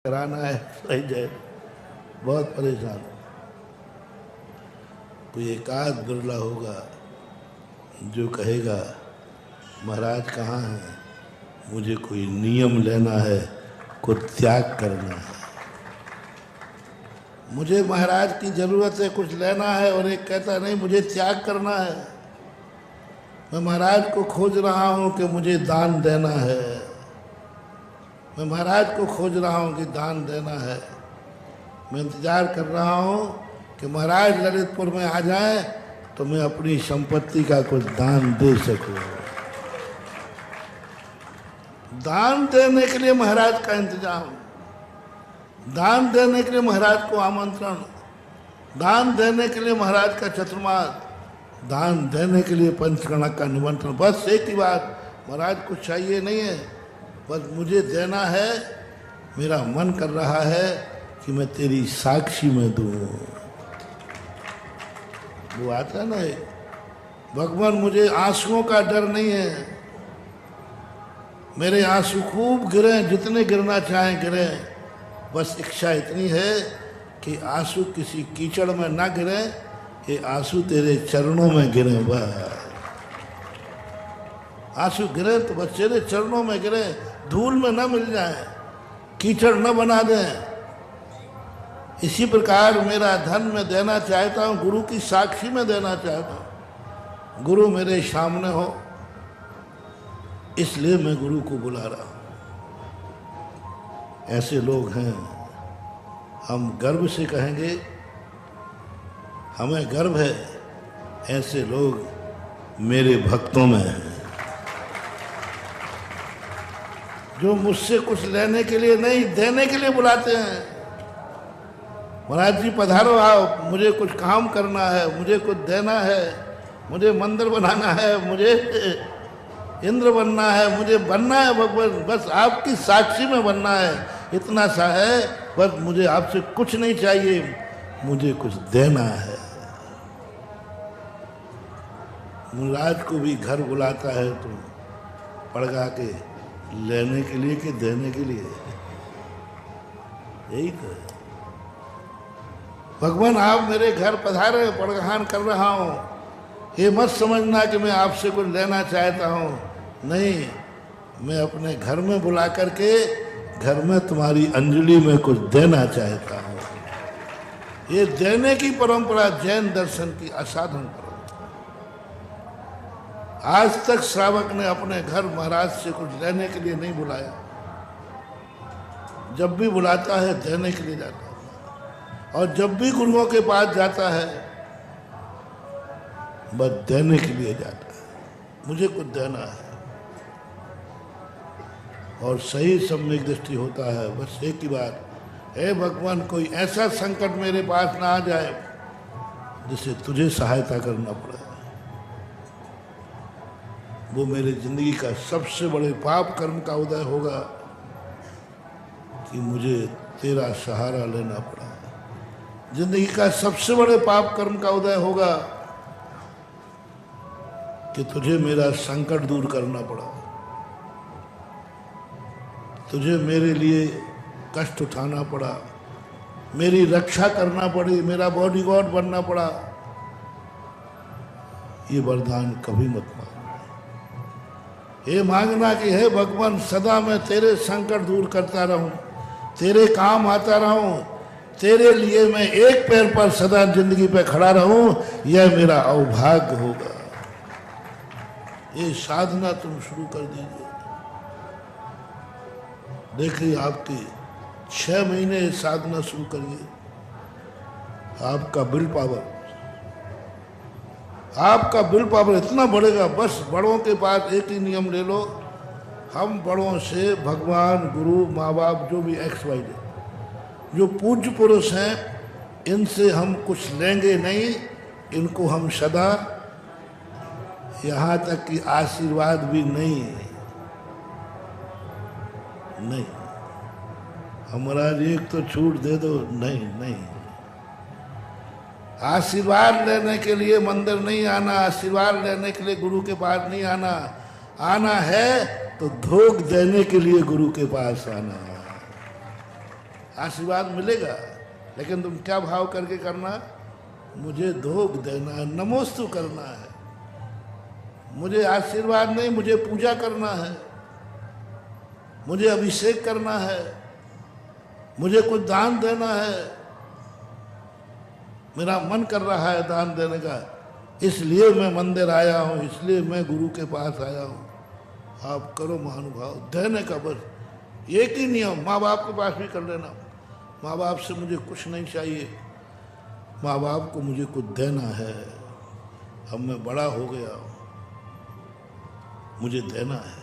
कराना है सही जाए, बहुत परेशान। कोई एकाध बिरला होगा जो कहेगा महाराज कहाँ हैं, मुझे कोई नियम लेना है, कुछ त्याग करना है, मुझे महाराज की ज़रूरत है, कुछ लेना है। और एक कहता नहीं मुझे त्याग करना है, मैं महाराज को खोज रहा हूँ कि मुझे दान देना है, मैं महाराज को खोज रहा हूँ कि दान देना है, मैं इंतज़ार कर रहा हूँ कि महाराज ललितपुर में आ जाएं तो मैं अपनी संपत्ति का कुछ दान दे सकूँ। दान देने के लिए महाराज का इंतजाम, दान देने के लिए महाराज को आमंत्रण, दान देने के लिए महाराज का चतुर्मास, दान देने के लिए पंचकणक का निमंत्रण। बस एक ही बात, महाराज कुछ चाहिए नहीं है, बस मुझे देना है। मेरा मन कर रहा है कि मैं तेरी साक्षी में दूँ। वो आता ना भगवान, मुझे आंसुओं का डर नहीं है, मेरे आंसू खूब गिरे, जितने गिरना चाहें गिरे, बस इच्छा इतनी है कि आंसू किसी कीचड़ में ना गिरे, ये आंसू तेरे चरणों में गिरे। बस आंसू गिरे तो बस तेरे चरणों में गिरे, धूल में न मिल जाए, कीचड़ न बना दें। इसी प्रकार मेरा धन मैं देना चाहता हूँ, गुरु की साक्षी में देना चाहता हूँ, गुरु मेरे सामने हो, इसलिए मैं गुरु को बुला रहा हूँ। ऐसे लोग हैं, हम गर्व से कहेंगे, हमें गर्व है, ऐसे लोग मेरे भक्तों में हैं, जो मुझसे कुछ लेने के लिए नहीं, देने के लिए बुलाते हैं। महाराज जी पधारो, आओ, मुझे कुछ काम करना है, मुझे कुछ देना है, मुझे मंदिर बनाना है, मुझे इंद्र बनना है, मुझे बनना है भगवान, बस आपकी साक्षी में बनना है, इतना सा है, बस मुझे आपसे कुछ नहीं चाहिए, मुझे कुछ देना है। महाराज को भी घर बुलाता है तो पड़गा के लेने के लिए कि देने के लिए, यही तो है। भगवान आप मेरे घर पधारे, पड़गान कर रहा हूँ, ये मत समझना कि मैं आपसे कुछ लेना चाहता हूँ, नहीं, मैं अपने घर में बुला करके घर में तुम्हारी अंजलि में कुछ देना चाहता हूँ। ये देने की परंपरा जैन दर्शन की असाधारण परंपरा। आज तक श्रावक ने अपने घर महाराज से कुछ लेने के लिए नहीं बुलाया, जब भी बुलाता है देने के लिए जाता है, और जब भी गुरुओं के पास जाता है बस देने के लिए जाता है, मुझे कुछ देना है। और सही सम्यक दृष्टि होता है, बस एक ही बात, हे भगवान कोई ऐसा संकट मेरे पास ना आ जाए जिससे तुझे सहायता करना पड़े, वो मेरे जिंदगी का सबसे बड़े पाप कर्म का उदय होगा कि मुझे तेरा सहारा लेना पड़ा। जिंदगी का सबसे बड़े पाप कर्म का उदय होगा कि तुझे मेरा संकट दूर करना पड़ा, तुझे मेरे लिए कष्ट उठाना पड़ा, मेरी रक्षा करना पड़ी, मेरा बॉडीगार्ड बनना पड़ा। ये वरदान कभी मत मांगना। ये मांगना कि हे भगवान सदा मैं तेरे संकट दूर करता रहूं, तेरे काम आता रहूं, तेरे लिए मैं एक पैर पर सदा जिंदगी पे खड़ा रहूं, यह मेरा अवभाग्य होगा। ये साधना तुम शुरू कर दीजिए। देखिए आपकी 6 महीने साधना शुरू करिए, आपका विल पावर इतना बढ़ेगा। बस बड़ों के पास एक ही नियम ले लो, हम बड़ों से भगवान, गुरु, माँ बाप, जो भी XYZ, जो पूज्य पुरुष हैं, इनसे हम कुछ लेंगे नहीं, इनको हम सदा, यहाँ तक कि आशीर्वाद भी नहीं, हमारा एक तो छूट दे दो, नहीं, आशीर्वाद लेने के लिए मंदिर नहीं आना, आशीर्वाद लेने के लिए गुरु के पास नहीं आना, आना है तो धोख देने के लिए गुरु के पास आना है। आशीर्वाद मिलेगा, लेकिन तुम क्या भाव करके करना, मुझे धोख देना है, नमोस्तु करना है, मुझे आशीर्वाद नहीं, मुझे पूजा करना है, मुझे अभिषेक करना है, मुझे कुछ दान देना है, मेरा मन कर रहा है दान देने का, इसलिए मैं मंदिर आया हूँ, इसलिए मैं गुरु के पास आया हूँ। आप करो महानुभाव, देने का बस एक ही नियम, माँ बाप के पास भी कर लेना, माँ बाप से मुझे कुछ नहीं चाहिए, माँ बाप को मुझे कुछ देना है, अब मैं बड़ा हो गया हूँ, मुझे देना है,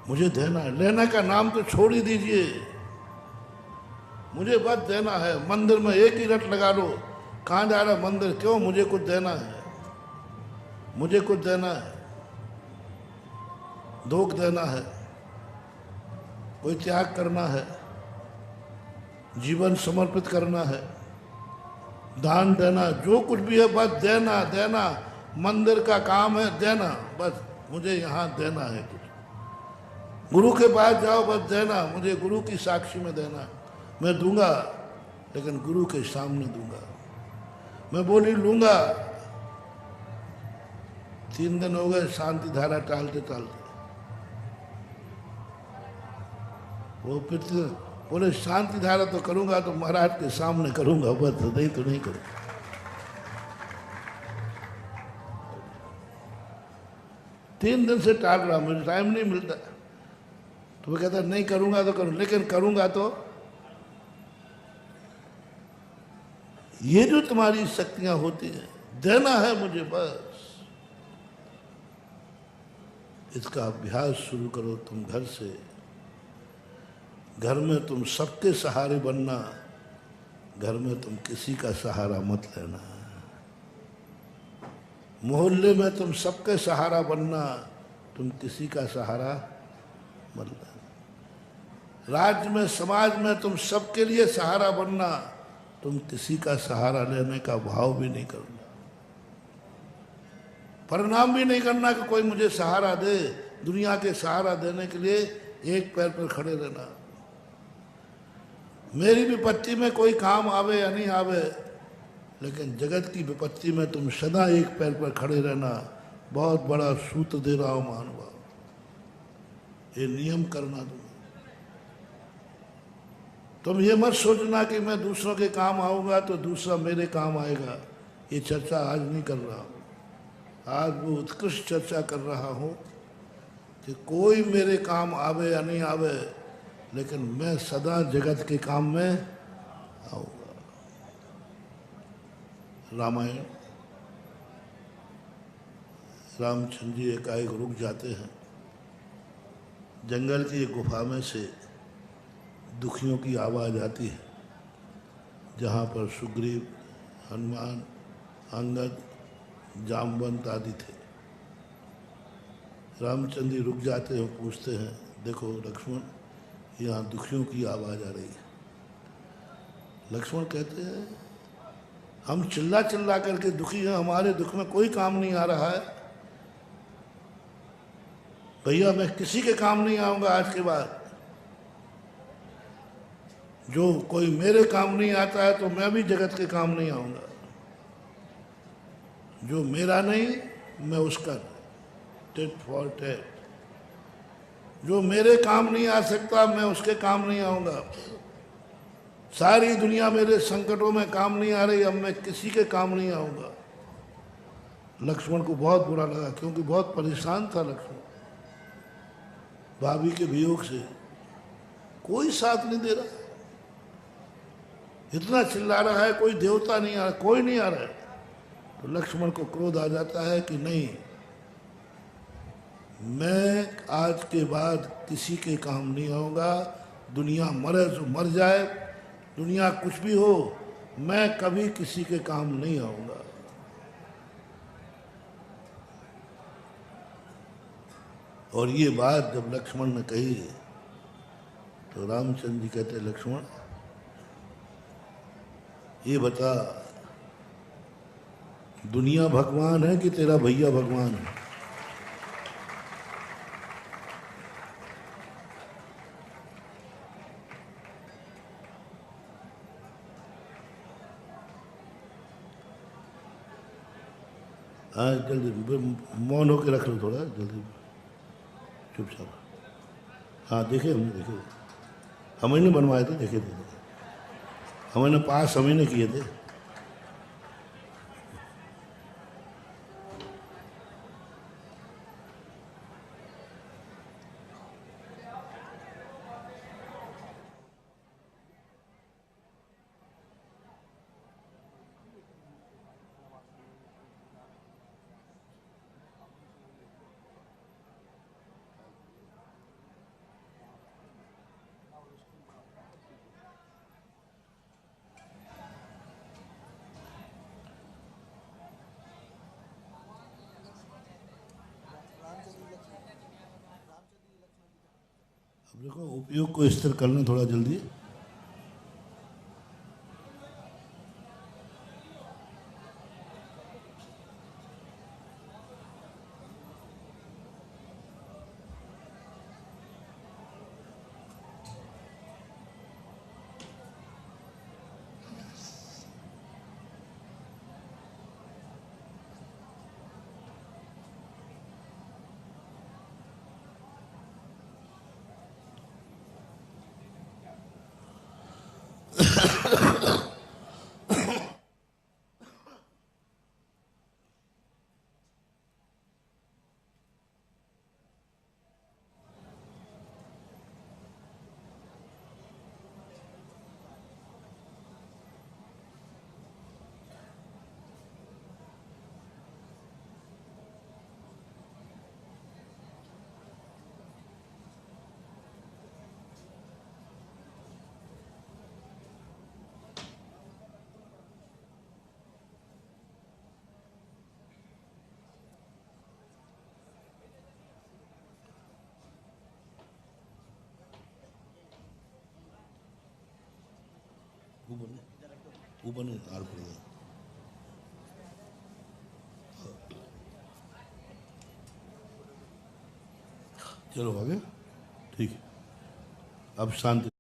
मुझे देना है। लेने का नाम तो छोड़ ही दीजिए, मुझे बस देना है। मंदिर में एक ही रट लगा लो, कहाँ जा रहा मंदिर, क्यों, मुझे कुछ देना है, मुझे कुछ देना है, धोख देना है, कोई त्याग करना है, जीवन समर्पित करना है, दान देना, जो कुछ भी है बस देना देना। मंदिर का काम है देना, बस मुझे यहाँ देना है कुछ। गुरु के पास जाओ, बस देना, मुझे गुरु की साक्षी में देना, मैं दूंगा लेकिन गुरु के सामने दूंगा। मैं बोली लूंगा, 3 दिन हो गए शांति धारा टालते टालते, वो फिर बोले शांति धारा तो करूंगा तो महाराज के सामने करूंगा, बस नहीं तो नहीं करूंगा। तीन दिन से टाल रहा, मुझे टाइम नहीं मिलता, तो मैं कहता नहीं करूंगा तो करूँ, लेकिन करूंगा तो ये जो तुम्हारी शक्तियां होती हैं, देना है मुझे, बस इसका अभ्यास शुरू करो तुम घर से। घर में तुम सबके सहारे बनना, घर में तुम किसी का सहारा मत लेना। मोहल्ले में तुम सबके सहारा बनना, तुम किसी का सहारा मत लेना। राज्य में, समाज में तुम सबके लिए सहारा बनना, तुम किसी का सहारा लेने का भाव भी नहीं करना, परिणाम भी नहीं करना कि कोई मुझे सहारा दे। दुनिया के सहारा देने के लिए एक पैर पर खड़े रहना। मेरी विपत्ति में कोई काम आवे या नहीं आवे, लेकिन जगत की विपत्ति में तुम सदा एक पैर पर खड़े रहना। बहुत बड़ा सूत्र दे रहा हूं महानुभाव, ये नियम करना। तुम ये मत सोचना कि मैं दूसरों के काम आऊंगा तो दूसरा मेरे काम आएगा। ये चर्चा आज नहीं कर रहा हूं, आज वो उत्कृष्ट चर्चा कर रहा हूं कि कोई मेरे काम आवे या नहीं आवे, लेकिन मैं सदा जगत के काम में आऊंगा। रामायण, रामचंद्र जी एकाएक रुक जाते हैं। जंगल की एक गुफा में से दुखियों की आवाज़ आती है, जहाँ पर सुग्रीव, हनुमान, अंगद, जामवंत आदि थे। रामचंद्र जी रुक जाते हैं, पूछते हैं, देखो लक्ष्मण, यहाँ दुखियों की आवाज़ आ रही है। लक्ष्मण कहते हैं, हम चिल्ला चिल्ला करके दुखी हैं, हमारे दुख में कोई काम नहीं आ रहा है। भैया मैं किसी के काम नहीं आऊँगा आज के बाद। जो कोई मेरे काम नहीं आता है तो मैं भी जगत के काम नहीं आऊँगा। जो मेरा नहीं मैं उसका, टेट फॉर टेट। जो मेरे काम नहीं आ सकता मैं उसके काम नहीं आऊँगा। सारी दुनिया मेरे संकटों में काम नहीं आ रही, अब मैं किसी के काम नहीं आऊँगा। लक्ष्मण को बहुत बुरा लगा, क्योंकि बहुत परेशान था लक्ष्मण भाभी के वियोग से। कोई साथ नहीं दे रहा, इतना चिल्ला रहा है, कोई देवता नहीं आ रहा, कोई नहीं आ रहा है। तो लक्ष्मण को क्रोध आ जाता है कि नहीं, मैं आज के बाद किसी के काम नहीं आऊँगा। दुनिया मरे तो मर जाए, दुनिया कुछ भी हो, मैं कभी किसी के काम नहीं आऊँगा। और ये बात जब लक्ष्मण ने कही तो रामचंद्र जी कहते, लक्ष्मण ये बता, दुनिया भगवान है कि तेरा भैया भगवान है? हाँ जल्दी मौन होके रख लो थोड़ा जल्दी चुपचाप। हाँ देखे हमने देखे, हम ही ने बनवाए थे, देखे थे हमने, पास हम ही ने किए थे। अब देखो उपयोग को स्थिर करना थोड़ा जल्दी। ऊपर नहीं आर पड़ेगा। चलो आगे, ठीक है, अब शांति।